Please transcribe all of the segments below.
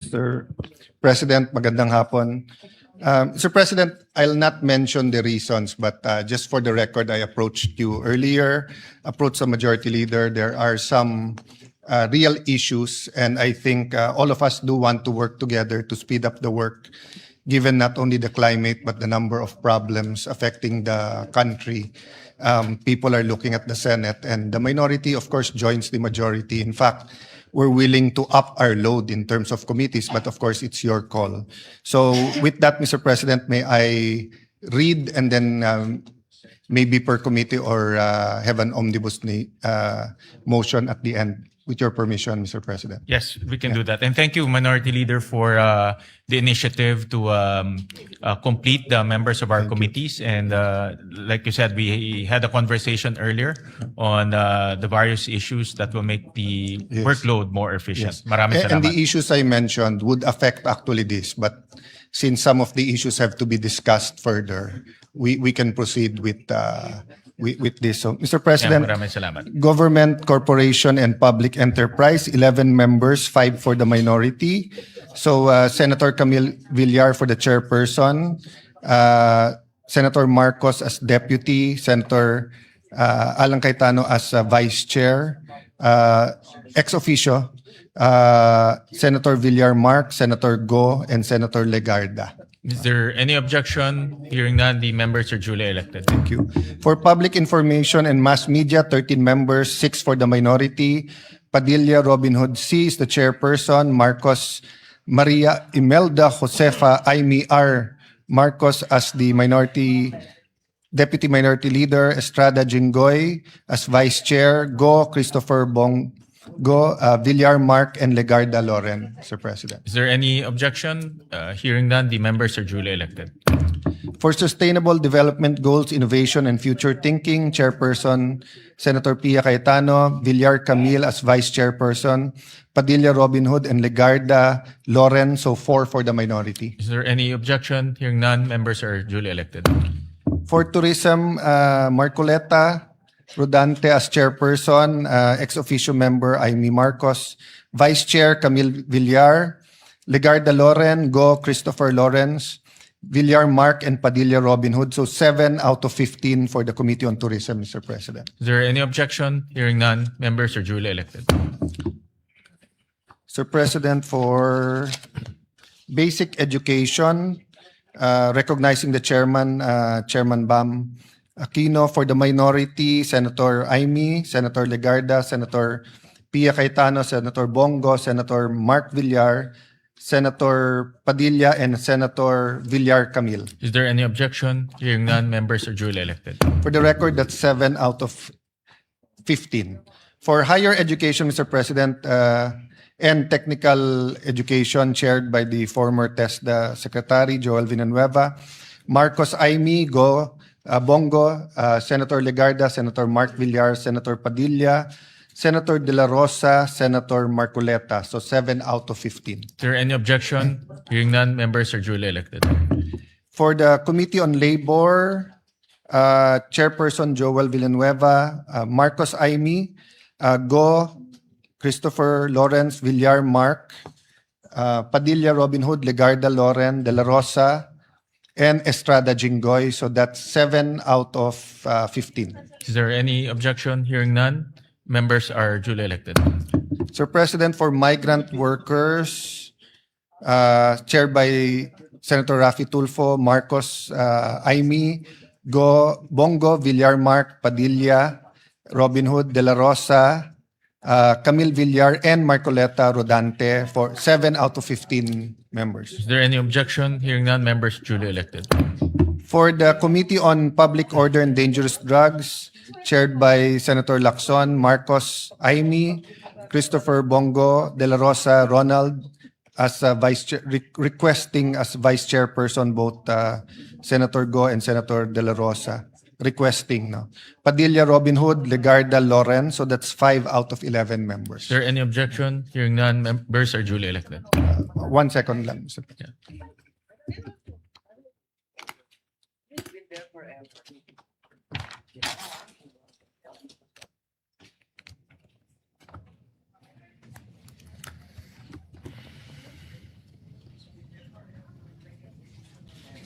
Mr. President, magandang hapon. Mr. President, I'll not mention the reasons, but just for the record, I approached you earlier, approached the majority leader. There are some real issues, and I think all of us do want to work together to speed up the work, given not only the climate, but the number of problems affecting the country. People are looking at the Senate, and the minority, of course, joins the majority. In fact, we're willing to up our load in terms of committees, but of course, it's your call. So with that, Mr. President, may I read and then maybe per committee or have an omnibus motion at the end? With your permission, Mr. President. Yes, we can do that. And thank you, Minority Leader, for the initiative to complete the members of our committees. And like you said, we had a conversation earlier on the various issues that will make the workload more efficient. Maraming salamat. And the issues I mentioned would affect actually this, but since some of the issues have to be discussed further, we can proceed with this. So, Mr. President, maraming salamat. Government, Corporation, and Public Enterprise, 11 members, 5 for the minority. So, Senator Camille Villar for the chairperson, Senator Marcos as deputy, Senator Alan Cayetano as vice chair, ex officio, Senator Villar Mark, Senator Go, and Senator Legarda. Is there any objection? Hearing none, the members are duly elected. Thank you. For Public Information and Mass Media, 13 members, 6 for the minority. Padilla Robin Hood C is the chairperson. Marcos Maria Imelda Josefa Aimee R. Marcos as the deputy minority leader. Estrada Jinggoy as vice chair. Go Christopher Bongo, Villar Mark, and Legarda Loren, Mr. President. Is there any objection? Hearing none, the members are duly elected. For Sustainable Development Goals, Innovation, and Future Thinking, Chairperson Senator Pia Cayetano, Villar Camille as Vice Chairperson, Padilla Robin Hood, and Legarda Loren, so 4 for the minority. Is there any objection? Hearing none, members are duly elected. For Tourism, Marcoleta Rodante as Chairperson, ex officio member Aimee Marcos, Vice Chair Camille Villar, Legarda Loren, Go Christopher Lawrence, Villar Mark, and Padilla Robin Hood. So 7 out of 15 for the Committee on Tourism, Mr. President. Is there any objection? Hearing none, members are duly elected. Mr. President, for Basic Education, recognizing the chairman, Chairman Bam Aquino. For the minority, Senator Aimee, Senator Legarda, Senator Pia Cayetano, Senator Bongo, Senator Mark Villar, Senator Padilla, and Senator Villar Camille. Is there any objection? Hearing none, members are duly elected. For the record, that's 7 out of 15. For Higher Education, Mr. President, and Technical Education, chaired by the former TESDA Secretary, Joel Villanueva, Marcos Aimee, Go, Bongo, Senator Legarda, Senator Mark Villar, Senator Padilla, Senator De La Rosa, Senator Marcoleta. So 7 out of 15. Is there any objection? Hearing none, members are duly elected. For the Committee on Labor, Chairperson Joel Villanueva, Marcos Aimee, Go, Christopher Lawrence, Villar Mark, Padilla Robin Hood, Legarda Loren, De La Rosa, and Estrada Jinggoy. So that's 7 out of 15. Is there any objection? Hearing none, members are duly elected. Sir President, for migrant workers, chaired by Senator Raffy Tulfo, Marcos Aimee, Go, Bongo, Villar Mark, Padilla, Robin Hood, De La Rosa, Camille Villar, and Marcoleta Rodante for 7 out of 15 members. Is there any objection? Hearing none, members duly elected. For the Committee on Public Order and Dangerous Drugs, chaired by Senator Lacson, Marcos Aimee, Christopher Bongo, De La Rosa, Ronald, as requesting as vice chairperson both Senator Go and Senator De La Rosa. Requesting, no. Padilla Robin Hood, Legarda Loren, so that's 5 out of 11 members. Is there any objection? Hearing none, members are duly elected. 1 second lang, Mr. Yeah.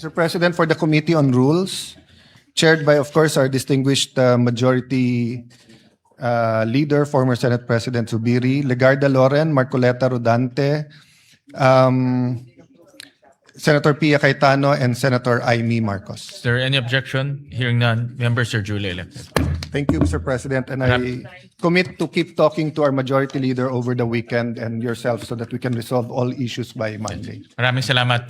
Mr. President, for the Committee on Rules, chaired by, of course, our distinguished Majority Leader, former Senate President Zubiri, Legarda Loren, Marcoleta Rodante, Senator Pia Cayetano, and Senator Aimee Marcos. Is there any objection? Hearing none, members are duly elected. Thank you, Mr. President, and I commit to keep talking to our Majority Leader over the weekend and yourself so that we can resolve all issues by Monday. Maraming salamat,